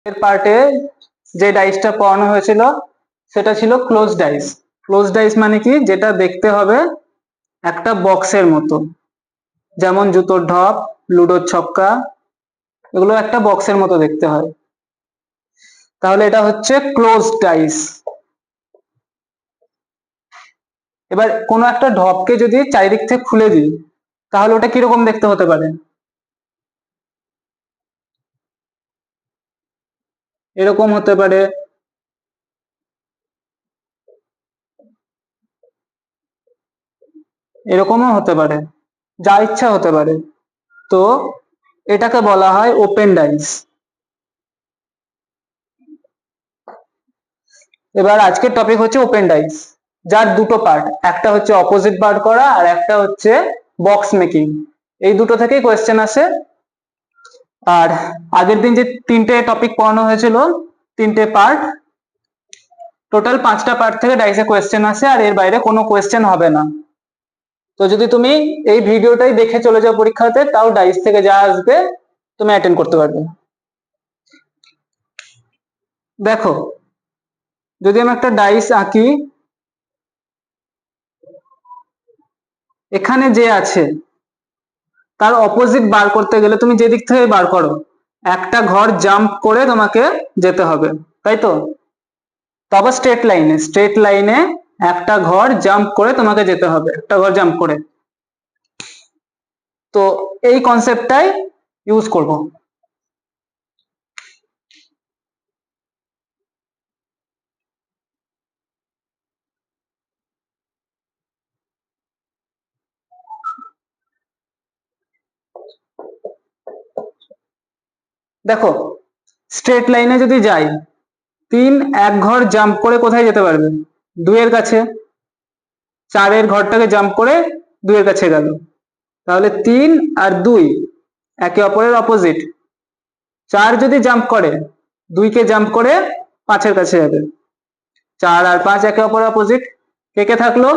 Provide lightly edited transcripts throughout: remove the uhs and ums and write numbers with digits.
এর পার্টে যে ডাইসটা পড়ানো হয়েছিল সেটা ছিল ক্লোজ ডাইস। ক্লোজ ডাইস মানে কি, যেটা দেখতে হবে একটা বক্সের মতো, যেমন জুতোর ঢপ, লুডোর ছক্কা, এগুলো একটা বক্সের মতো দেখতে হয়। তাহলে এটা হচ্ছে ক্লোজ ডাইস। এবার কোনো একটা ঢপকে যদি চারিদিক থেকে খুলে দিই তাহলে ওটা কিরকম দেখতে হতে পারে? এরকম হতে পারে, এরকমও হতে পারে, যা ইচ্ছা হতে পারে। তো এটাকে বলা হয় ওপেন ডাইস। এবার আজকের টপিক হচ্ছে ওপেন ডাইস, যার দুটো পার্ট, একটা হচ্ছে অপোজিট বার করা আর একটা হচ্ছে বক্স মেকিং। এই দুটো থেকেই কোয়েশ্চেন আসে। আর আগের দিন যে তিনটে টপিক পড়ানো হয়েছিল, তিনটে পার্ট, টোটাল 5টা পার্ট থেকে ডাইসে কোয়েশ্চেন আসে, আর এর বাইরে কোনো কোয়েশ্চেন হবে না। তো যদি তুমি এই ভিডিওটাই দেখে চলে যাও পরীক্ষাতে, তাও ডাইস থেকে যা আসবে তুমি অ্যাটেন্ড করতে পারবে। দেখো, যদি আমি একটা ডাইস আঁকি, এখানে যে আছে তার অপোজিট বার করতে গেলে তুমি যে দিক থেকে বার করো, একটা ঘর জাম্প করে তোমাকে যেতে হবে, তাই তো? তবে স্ট্রেট লাইনে একটা ঘর জাম্প করে তোমাকে যেতে হবে, একটা ঘর জাম্প করে। তো এই কনসেপ্টটাই ইউজ করব। দেখো, স্ট্রেট লাইনে যদি যাই, 3 এক ঘর জাম্প করে কোথায় যেতে পারবে? 2 এর কাছে। 4 এর ঘরটাকে জাম্প করে 2 এর কাছে গেল। তাহলে 3 আর 2 একে অপরের অপোজিট। 4 যদি জাম্প করে, 2 কে জাম্প করে 5 এর কাছে যাবে। 4 আর 5 একে অপরের অপোজিট। কে কে থাকলো?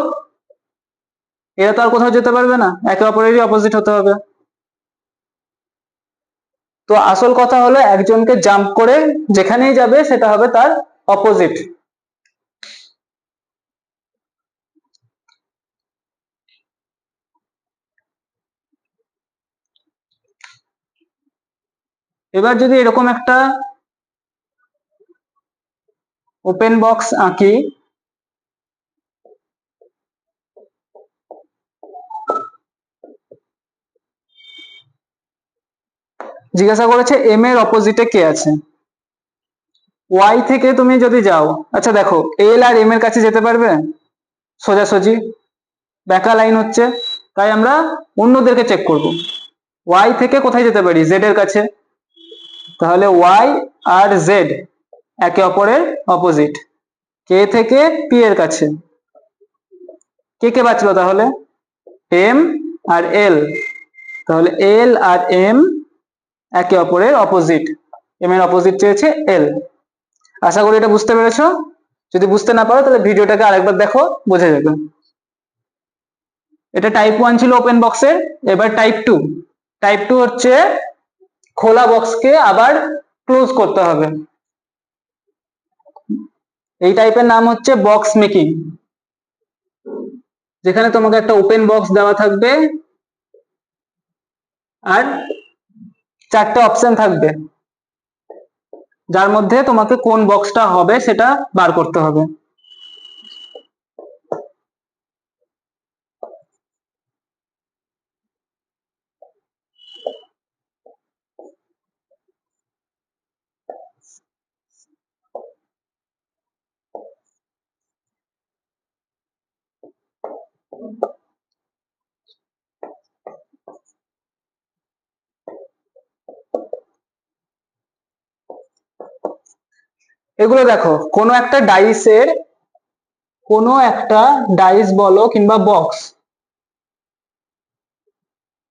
এরা তো আর কোথাও যেতে পারবে না, একে অপরেরই অপোজিট হতে হবে। তো আসল কথা হলো, একজনকে জাম্প করে যেখানেই যাবে সেটা হবে তার অপোজিট। এবার যদি এরকম একটা ওপেন বক্স আঁকি, জিজ্ঞাসা করেছে এম এর অপোজিটে কে আছে। ওয়াই থেকে তুমি যদি যাও, আচ্ছা দেখো, এল আর এম এর কাছে যেতে পারবে সোজাসুজি? বাঁকা লাইন হচ্ছে, তাই আমরা অন্যদেরকে চেক করব। ওয়াই থেকে কোথায় যেতে পারি? জেড এর কাছে। তাহলে ওয়াই আর জেড একে অপরের অপোজিট। কে থেকে পি এর কাছে, কে কে বাঁচলো তাহলে? এম আর এল। তাহলে এল আর এম একে অপরের অপোজিট। এম এর অপোজিট চেয়েছে এল। আশা করি এটা বুঝতে পেরেছো। যদি বুঝতে না পারো তাহলে ভিডিওটাকে আরেকবার দেখো, বোঝা যাবে। এটা টাইপ 1 ছিল ওপেন বক্সের। এবার টাইপ 2 হচ্ছে খোলা বক্সকে আবার ক্লোজ করতে হবে। এই টাইপের নাম হচ্ছে বক্স মেকিং, যেখানে তোমাকে একটা ওপেন বক্স দেওয়া থাকবে আর 4টে অপশন থাকবে, যার মধ্যে তোমাকে কোন বক্সটা হবে সেটা বার করতে হবে। এগুলো দেখো, কোনো একটা ডাইস বলো কিংবা বক্স,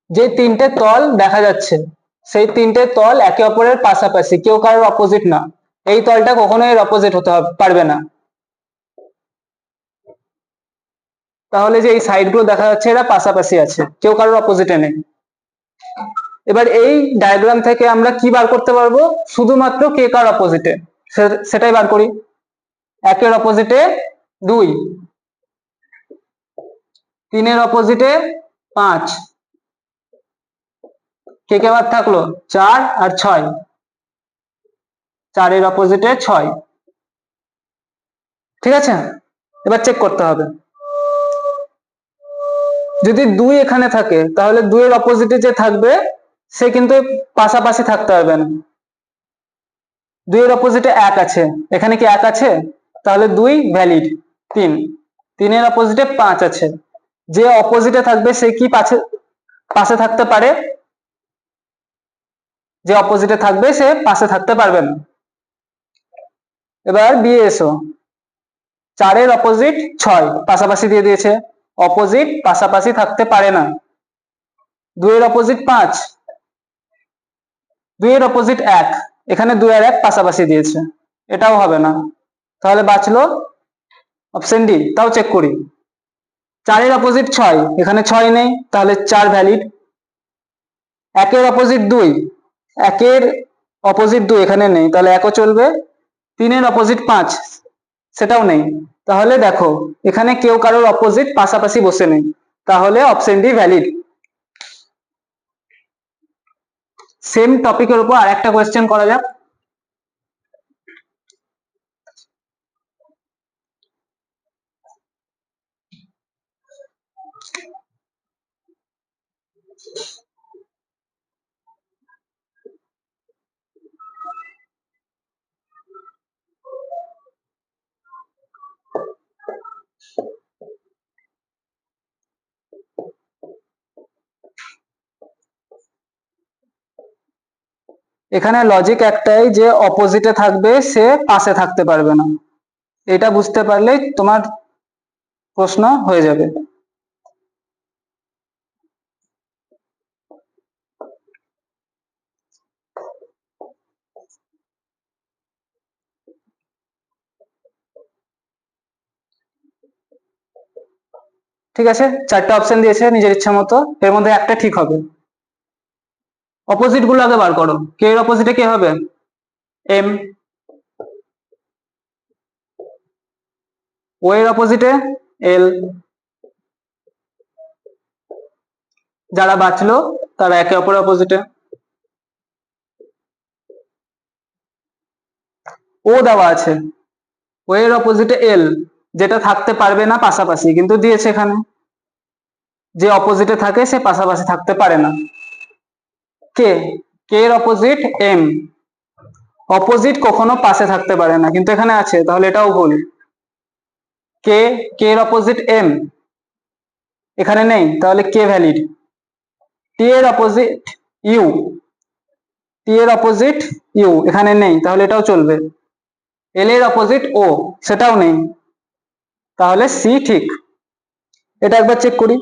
যে 3টে তল দেখা যাচ্ছে, সেই 3টে তল একে অপরের পাশাপাশি, কেউ কারোর অপোজিট না। এই তলটা কখনোই এর অপোজিট হতে পারবে না। তাহলে যে এই সাইড গুলো দেখা যাচ্ছে, এরা পাশাপাশি আছে, কেউ কারোর অপোজিটে নেই। এবার এই ডায়াগ্রাম থেকে আমরা কি বার করতে পারবো? শুধুমাত্র কে কার অপোজিটে, সেটাই বার করি। একের অপোজিটে 2, 3-এর অপোজিটে 5, কে কে বার থাকলো 4 আর 6, 4-এর অপোজিটে 6। ঠিক আছে, এবার চেক করতে হবে। যদি 2 এখানে থাকে তাহলে 2-এর অপোজিটে যে থাকবে সে কিন্তু পাশাপাশি থাকতে পারবে না। 2-এর অপোজিটে 1 আছে, এখানে কি 1 আছে? তাহলে 2 ভ্যালিড। 3-এর অপোজিটে 5 আছে, যে অপোজিটে থাকবে সে কি পাশে থাকতে পারে? যে অপোজিটে থাকবে সে পাশে থাকতে পারবে না। এবার বি এসো, 4-এর অপোজিট 6, পাশাপাশি দিয়ে দিয়েছে, অপোজিট পাশাপাশি থাকতে পারে না। 2-এর অপোজিট 5, 2-এর অপোজিট 1, এখানে 2 আর 1 পাশাপাশি দিয়েছে, এটাও হবে না। তাহলে বাঁচলো অপশন ডি। তাও চেক করি, 4-এর অপোজিট 6, এখানে 6 নেই, তাহলে 4 ভ্যালিড। 1-এর অপোজিট 2, 1-এর অপোজিট 2 এখানে নেই, তাহলে 1ও চলবে। 3-এর অপোজিট 5, সেটাও নেই। তাহলে দেখো এখানে কেউ কারোর অপোজিট পাশাপাশি বসে নেই, তাহলে অপশন ডি ভ্যালিড। সেম টপিকের উপর আরেকটা কোয়েশ্চেন করা যাক। এখানে লজিক একটাই, যে অপোজিটে থাকবে সে পাশে থাকতে পারবে না। এটা বুঝতে পারলেই তোমার প্রশ্ন হয়ে যাবে। ঠিক আছে, 4টে অপশন দিয়েছে নিজের ইচ্ছা মতো, এর মধ্যে একটা ঠিক হবে। অপোজিট গুলো আগে বার করো। কে এর অপোজিটে কে হবে? এম। ও এর অপোজিটে এল। যারা বাঁচলো তারা একে অপরের অপোজিটে। ও দেওয়া আছে, ও এর অপোজিটে এল, যেটা থাকতে পারবে না পাশাপাশি, কিন্তু দিয়েছে এখানে যে অপোজিটে থাকে সে পাশাপাশি থাকতে পারে না। কে, কে এর অপোজিট এম, অপোজিট কখনো পাশে থাকতে পারে না, কিন্তু এখানে আছে, তাহলে এটাও ভুল। কে, কে এর অপোজিট এম, এখানে নেই, তাহলে কে ভ্যালিড। টি এর অপোজিট ইউ, টি এর অপোজিট ইউ, এখানে নেই, তাহলে এটাও চলবে। এল এর অপোজিট ও, সেটাও নেই, তাহলে সি ঠিক। এটা একবার চেক করি।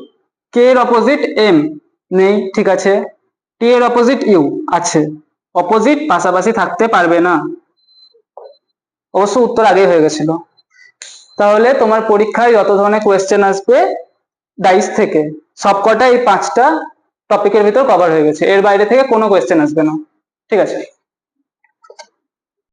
কে এর অপোজিট এম নেই, ঠিক আছে। টি এর অপোজিট ইউ আছে, অপোজিট পাশাপাশি থাকতে পারবে না। অবশ্য উত্তর আগেই হয়ে গেছিল। তাহলে তোমার পরীক্ষায় যত ধরনের কোয়েশ্চেন আসবে ডাইস থেকে, সবকটা এই 5টা টপিকের ভিতর কভার হয়ে গেছে, এর বাইরে থেকে কোনো কোয়েশ্চেন আসবে না। ঠিক আছে।